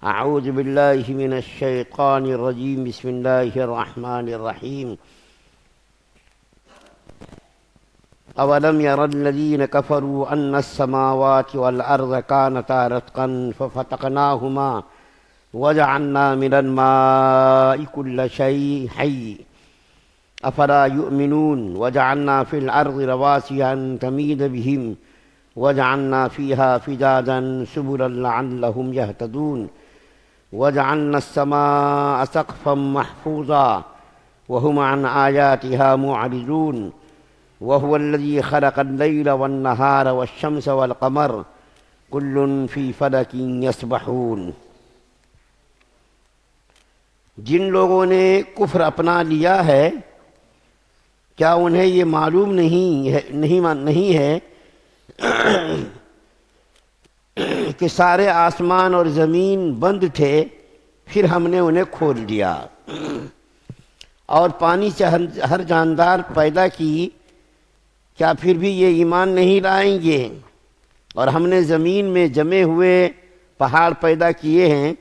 اعوذ باللہ من الشیطان الرجیم بسم اللہ الرحمن الرحیم اولم یر الذین کفروا ان السماوات والارض کانتا رتقا ففتقناہما وجعلنا من الماء كل شيء حي افلا يؤمنون وجعلنا في الارض رواسي ان تميد بهم وجعلنا فيها فجاجا سبلا لعلهم يهتدون وجعلنا السماء سقفا محفوظا وهم عن آياتها معرضون وهو الذي خلق الليل والنهار والشمس والقمر كل في فلك يسبحون۔ جن لوگوں نے کفر اپنا لیا ہے کیا انہیں یہ معلوم نہیں ہے کہ سارے آسمان اور زمین بند تھے، پھر ہم نے انہیں کھول دیا، اور پانی سے ہر جاندار پیدا کی، کیا پھر بھی یہ ایمان نہیں لائیں گے؟ اور ہم نے زمین میں جمے ہوئے پہاڑ پیدا کیے ہیں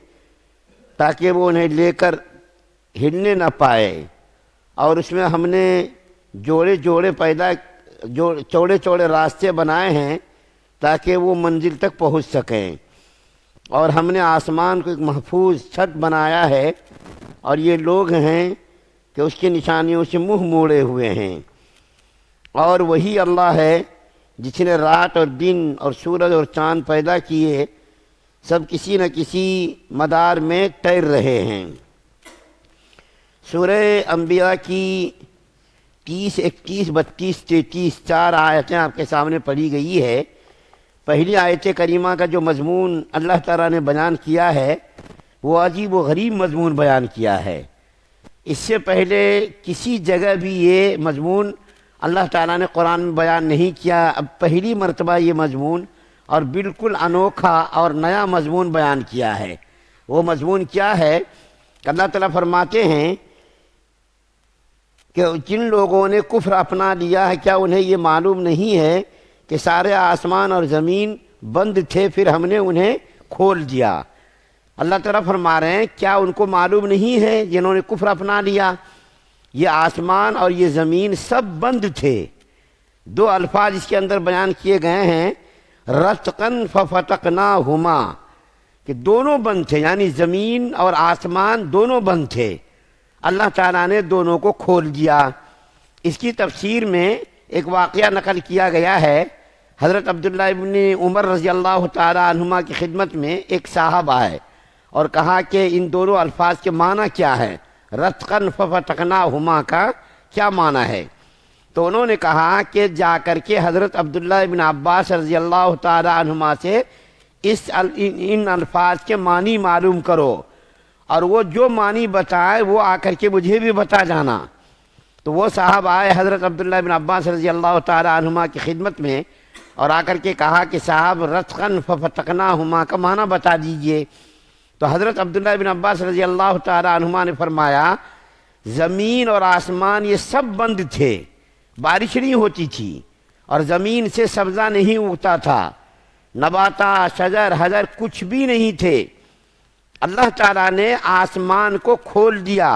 تاکہ وہ انہیں لے کر ہلنے نہ پائے، اور اس میں ہم نے چوڑے چوڑے راستے بنائے ہیں تاکہ وہ منزل تک پہنچ سکیں، اور ہم نے آسمان کو ایک محفوظ چھت بنایا ہے، اور یہ لوگ ہیں کہ اس کی نشانیوں سے منہ موڑے ہوئے ہیں۔ اور وہی اللہ ہے جس نے رات اور دن اور سورج اور چاند پیدا کیے، سب کسی نہ کسی مدار میں تیر رہے ہیں۔ سورہ انبیاء کی 30، 31، 32، 33 4 آیتیں آپ کے سامنے پڑھی گئی ہے۔ پہلی آیت کریمہ کا جو مضمون اللہ تعالیٰ نے بیان کیا ہے وہ عجیب و غریب مضمون بیان کیا ہے۔ اس سے پہلے کسی جگہ بھی یہ مضمون اللہ تعالیٰ نے قرآن میں بیان نہیں کیا، اب پہلی مرتبہ یہ مضمون اور بالکل انوکھا اور نیا مضمون بیان کیا ہے۔ وہ مضمون کیا ہے کہ اللہ تعالیٰ فرماتے ہیں کہ جن لوگوں نے کفر اپنا لیا ہے کیا انہیں یہ معلوم نہیں ہے کہ سارے آسمان اور زمین بند تھے، پھر ہم نے انہیں کھول دیا۔ اللہ تعالیٰ فرما رہے ہیں کیا ان کو معلوم نہیں ہے جنہوں نے کفر اپنا لیا، یہ آسمان اور یہ زمین سب بند تھے۔ دو الفاظ اس کے اندر بیان کیے گئے ہیں، رتقاً ففتقناہما، کہ دونوں بند تھے، یعنی زمین اور آسمان دونوں بند تھے، اللہ تعالیٰ نے دونوں کو کھول دیا۔ اس کی تفسیر میں ایک واقعہ نقل کیا گیا ہے۔ حضرت عبداللہ ابن عمر رضی اللہ تعالیٰ عنہما کی خدمت میں ایک صاحب آئے اور کہا کہ ان دونوں الفاظ کے معنی کیا ہے، رتقاً ففتقناہما کا کیا معنی ہے؟ تو انہوں نے کہا کہ جا کر کے حضرت عبداللہ ابن عباس رضی اللہ تعالیٰ عنہما سے ان الفاظ کے معنی معلوم کرو، اور وہ جو معنی بتائے وہ آ کر کے مجھے بھی بتا جانا۔ تو وہ صاحب آئے حضرت عبداللہ ابن عباس رضی اللہ تعالیٰ عنہما کی خدمت میں اور آ کر کے کہا کہ صاحب رتقاً ففتقناہما کا معنی بتا دیجئے۔ تو حضرت عبداللہ ابن عباس رضی اللہ تعالیٰ عنہما نے فرمایا زمین اور آسمان یہ سب بند تھے، بارش نہیں ہوتی تھی، اور زمین سے سبزہ نہیں اگتا تھا، نباتات، شجر، حجر کچھ بھی نہیں تھے۔ اللہ تعالیٰ نے آسمان کو کھول دیا،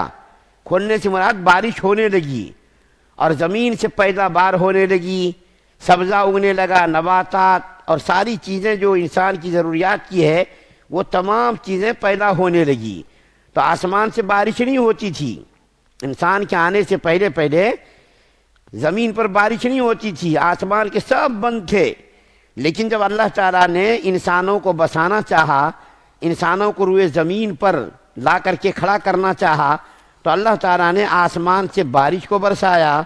کھولنے سے مراد بارش ہونے لگی، اور زمین سے پیداوار ہونے لگی، سبزہ اگنے لگا، نباتات اور ساری چیزیں جو انسان کی ضروریات کی ہے وہ تمام چیزیں پیدا ہونے لگی۔ تو آسمان سے بارش نہیں ہوتی تھی، انسان کے آنے سے پہلے زمین پر بارش نہیں ہوتی تھی، آسمان کے سب بند تھے۔ لیکن جب اللہ تعالیٰ نے انسانوں کو بسانا چاہا، انسانوں کو روئے زمین پر لا کر کے کھڑا کرنا چاہا، تو اللہ تعالیٰ نے آسمان سے بارش کو برسایا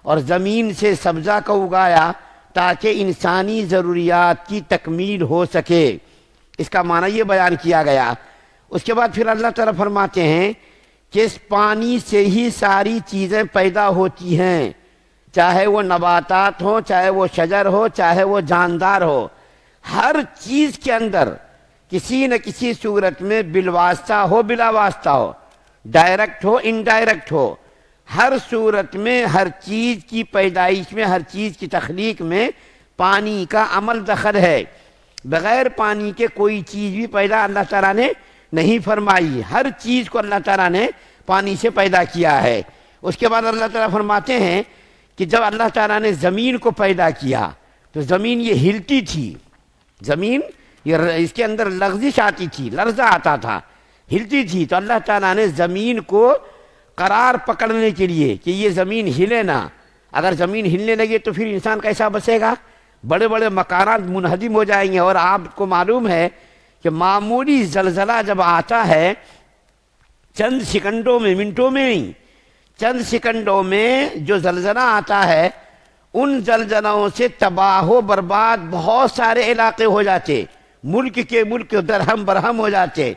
اور زمین سے سبزہ کو اگایا تاکہ انسانی ضروریات کی تکمیل ہو سکے۔ اس کا معنی یہ بیان کیا گیا۔ اس کے بعد پھر اللہ تعالیٰ فرماتے ہیں کہ اس پانی سے ہی ساری چیزیں پیدا ہوتی ہیں، چاہے وہ نباتات ہوں، چاہے وہ شجر ہو، چاہے وہ جاندار ہو، ہر چیز کے اندر کسی نہ کسی صورت میں بالواسطہ ہو بلا واسطہ ہو، ڈائریکٹ ہو انڈائریکٹ ہو، ہر صورت میں ہر چیز کی پیدائش میں، ہر چیز کی تخلیق میں پانی کا عمل دخل ہے۔ بغیر پانی کے کوئی چیز بھی پیدا اللہ تعالیٰ نے نہیں فرمائی، ہر چیز کو اللہ تعالیٰ نے پانی سے پیدا کیا ہے۔ اس کے بعد اللہ تعالیٰ فرماتے ہیں کہ جب اللہ تعالیٰ نے زمین کو پیدا کیا تو زمین یہ ہلتی تھی، زمین اس کے اندر لغزش آتی تھی، لرزہ آتا تھا، ہلتی تھی، تو اللہ تعالیٰ نے زمین کو قرار پکڑنے کے لیے کہ یہ زمین ہلے نہ، اگر زمین ہلنے لگے تو پھر انسان کیسا بسے گا؟ بڑے بڑے مکانات منہدم ہو جائیں گے۔ اور آپ کو معلوم ہے کہ معمولی زلزلہ جب آتا ہے چند سیکنڈوں میں، منٹوں میں نہیں، چند سیکنڈوں میں جو زلزلہ آتا ہے ان زلزلوں سے تباہ و برباد بہت سارے علاقے ہو جاتے، ملک کے ملک درہم برہم ہو جاتے،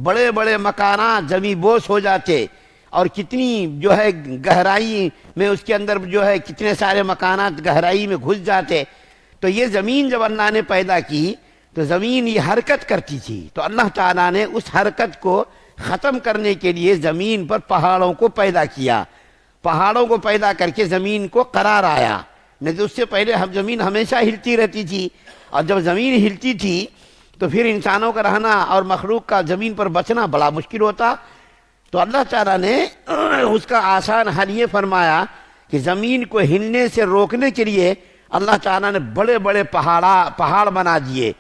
بڑے بڑے مکانات زمین بوس ہو جاتے، اور کتنی جو ہے گہرائی میں اس کے اندر جو ہے کتنے سارے مکانات گہرائی میں گھس جاتے۔ تو یہ زمین جب اللہ نے پیدا کی تو زمین یہ حرکت کرتی تھی، تو اللہ تعالیٰ نے اس حرکت کو ختم کرنے کے لیے زمین پر پہاڑوں کو پیدا کیا، پہاڑوں کو پیدا کر کے زمین کو قرار آیا، نہیں تو اس سے پہلے زمین ہمیشہ ہلتی رہتی تھی، اور جب زمین ہلتی تھی تو پھر انسانوں کا رہنا اور مخلوق کا زمین پر بچنا بڑا مشکل ہوتا۔ تو اللہ تعالیٰ نے اس کا آسان حل یہ فرمایا کہ زمین کو ہلنے سے روکنے کے لیے اللہ تعالیٰ نے بڑے بڑے پہاڑ بنا دیے،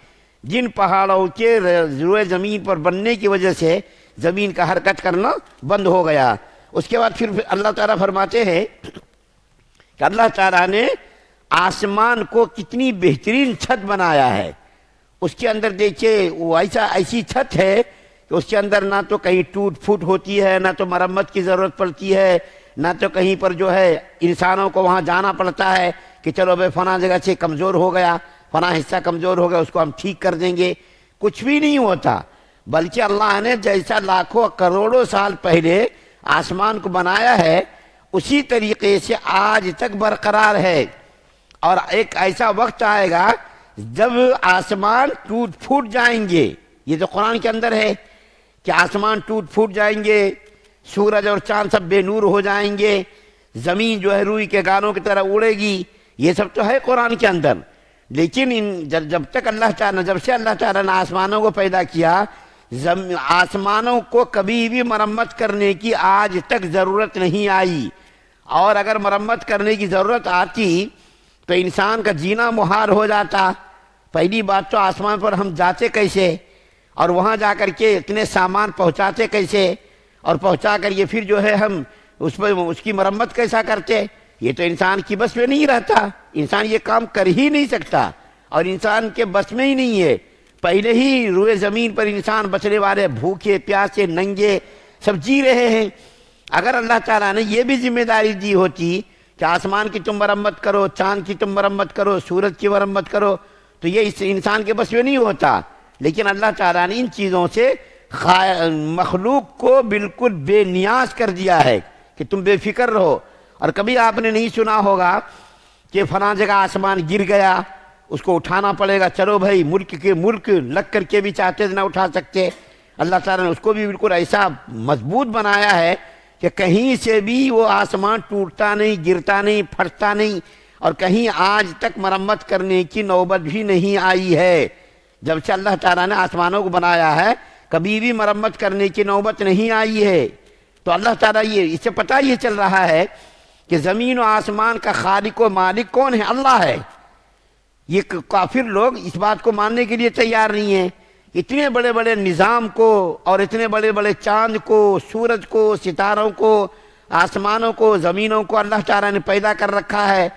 جن پہاڑوں کے روئے زمین پر بننے کی وجہ سے زمین کا حرکت کرنا بند ہو گیا۔ اس کے بعد پھر اللہ تعالیٰ فرماتے ہیں کہ اللہ تعالیٰ نے آسمان کو کتنی بہترین چھت بنایا ہے، اس کے اندر دیکھیے وہ ایسی چھت ہے کہ اس کے اندر نہ تو کہیں ٹوٹ پھوٹ ہوتی ہے، نہ تو مرمت کی ضرورت پڑتی ہے، نہ تو کہیں پر جو ہے انسانوں کو وہاں جانا پڑتا ہے کہ چلو بھائی فلاں جگہ سے کمزور ہو گیا، فلاں حصہ کمزور ہو گیا، اس کو ہم ٹھیک کر دیں گے، کچھ بھی نہیں ہوتا، بلکہ اللہ نے جیسا لاکھوں کروڑوں سال پہلے آسمان کو بنایا ہے اسی طریقے سے آج تک برقرار ہے۔ اور ایک ایسا وقت آئے گا جب آسمان ٹوٹ پھوٹ جائیں گے، یہ تو قرآن کے اندر ہے کہ آسمان ٹوٹ پھوٹ جائیں گے، سورج اور چاند سب بے نور ہو جائیں گے، زمین جو ہے روئی کے گانوں کی طرح اڑے گی، یہ سب تو ہے قرآن کے اندر۔ لیکن جب سے اللہ تعالیٰ نے آسمانوں کو پیدا کیا، آسمانوں کو کبھی بھی مرمت کرنے کی آج تک ضرورت نہیں آئی، اور اگر مرمت کرنے کی ضرورت آتی تو انسان کا جینا محال ہو جاتا۔ پہلی بات تو آسمان پر ہم جاتے کیسے، اور وہاں جا کر کے اتنے سامان پہنچاتے کیسے، اور پہنچا کر یہ پھر جو ہے ہم اس کی مرمت کیسا کرتے، یہ تو انسان کی بس میں نہیں رہتا، انسان یہ کام کر ہی نہیں سکتا، اور انسان کے بس میں ہی نہیں ہے۔ پہلے ہی روئے زمین پر انسان بچنے والے بھوکے پیاسے ننگے سب جی رہے ہیں۔ اگر اللہ تعالیٰ نے یہ بھی ذمہ داری دی ہوتی کہ آسمان کی تم مرمت کرو، چاند کی تم مرمت کرو، سورج کی مرمت کرو، تو یہ اس انسان کے بس میں نہیں ہوتا۔ لیکن اللہ تعالیٰ نے ان چیزوں سے مخلوق کو بالکل بے نیاز کر دیا ہے کہ تم بے فکر رہو۔ اور کبھی آپ نے نہیں سنا ہوگا کہ فلاں جگہ آسمان گر گیا، اس کو اٹھانا پڑے گا، چلو بھائی ملک لگ کر کے بھی چاہتے نہ اٹھا سکتے۔ اللہ تعالیٰ نے اس کو بھی بالکل ایسا مضبوط بنایا ہے کہ کہیں سے بھی وہ آسمان ٹوٹتا نہیں، گرتا نہیں، پھٹتا نہیں، اور کہیں آج تک مرمت کرنے کی نوبت بھی نہیں آئی ہے۔ جب سے اللہ تعالیٰ نے آسمانوں کو بنایا ہے کبھی بھی مرمت کرنے کی نوبت نہیں آئی ہے۔ تو اللہ تعالیٰ اس سے پتہ یہ چل رہا ہے کہ زمین و آسمان کا خالق و مالک کون ہے؟ اللہ ہے۔ یہ کافر لوگ اس بات کو ماننے کے لیے تیار نہیں ہیں۔ اتنے بڑے بڑے نظام کو اور اتنے بڑے بڑے چاند کو، سورج کو، ستاروں کو، آسمانوں کو، زمینوں کو اللہ تعالیٰ نے پیدا کر رکھا ہے،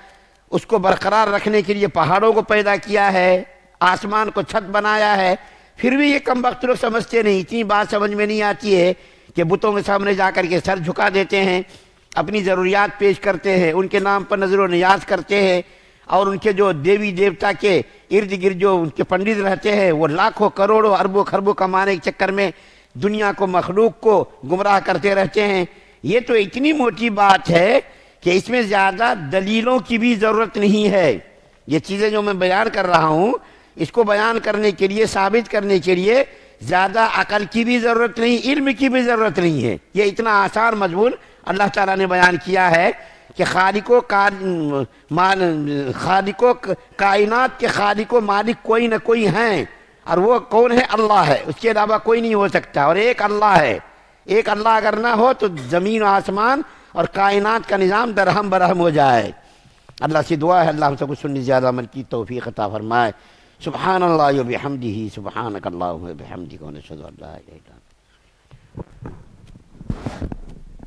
اس کو برقرار رکھنے کے لیے پہاڑوں کو پیدا کیا ہے، آسمان کو چھت بنایا ہے، پھر بھی یہ کم وقت لوگ سمجھتے نہیں، اتنی بات سمجھ میں نہیں آتی ہے کہ بتوں کے سامنے جا کر کے سر جھکا دیتے ہیں، اپنی ضروریات پیش کرتے ہیں، ان کے نام پر نظر و نیاز کرتے ہیں، اور ان کے جو دیوی دیوتا کے ارد گرد جو ان کے پنڈت رہتے ہیں وہ لاکھوں کروڑوں اربوں خربوں کمانے کے چکر میں دنیا کو، مخلوق کو گمراہ کرتے رہتے ہیں۔ یہ تو اتنی موٹی بات ہے کہ اس میں زیادہ دلیلوں کی بھی ضرورت نہیں ہے۔ یہ چیزیں جو میں بیان کر رہا ہوں اس کو بیان کرنے کے لیے، ثابت کرنے کے لیے زیادہ عقل کی بھی ضرورت نہیں، علم کی بھی ضرورت نہیں ہے۔ یہ اتنا آسان مضمون اللہ تعالیٰ نے بیان کیا ہے کہ خالق و کائنات کے خالق و مالک کوئی نہ کوئی ہیں، اور وہ کون ہے؟ اللہ ہے، اس کے علاوہ کوئی نہیں ہو سکتا، اور ایک اللہ ہے۔ ایک اللہ اگر نہ ہو تو زمین و آسمان اور کائنات کا نظام درہم برہم ہو جائے۔ اللہ سے دعا ہے اللہ ہم سب کو سننے زیادہ عمل کی توفیق عطا فرمائے۔ سبحان اللہ و بحمدہ، سبحانک اللہم و بحمدک، ونشہد ان لا الہ الا انت۔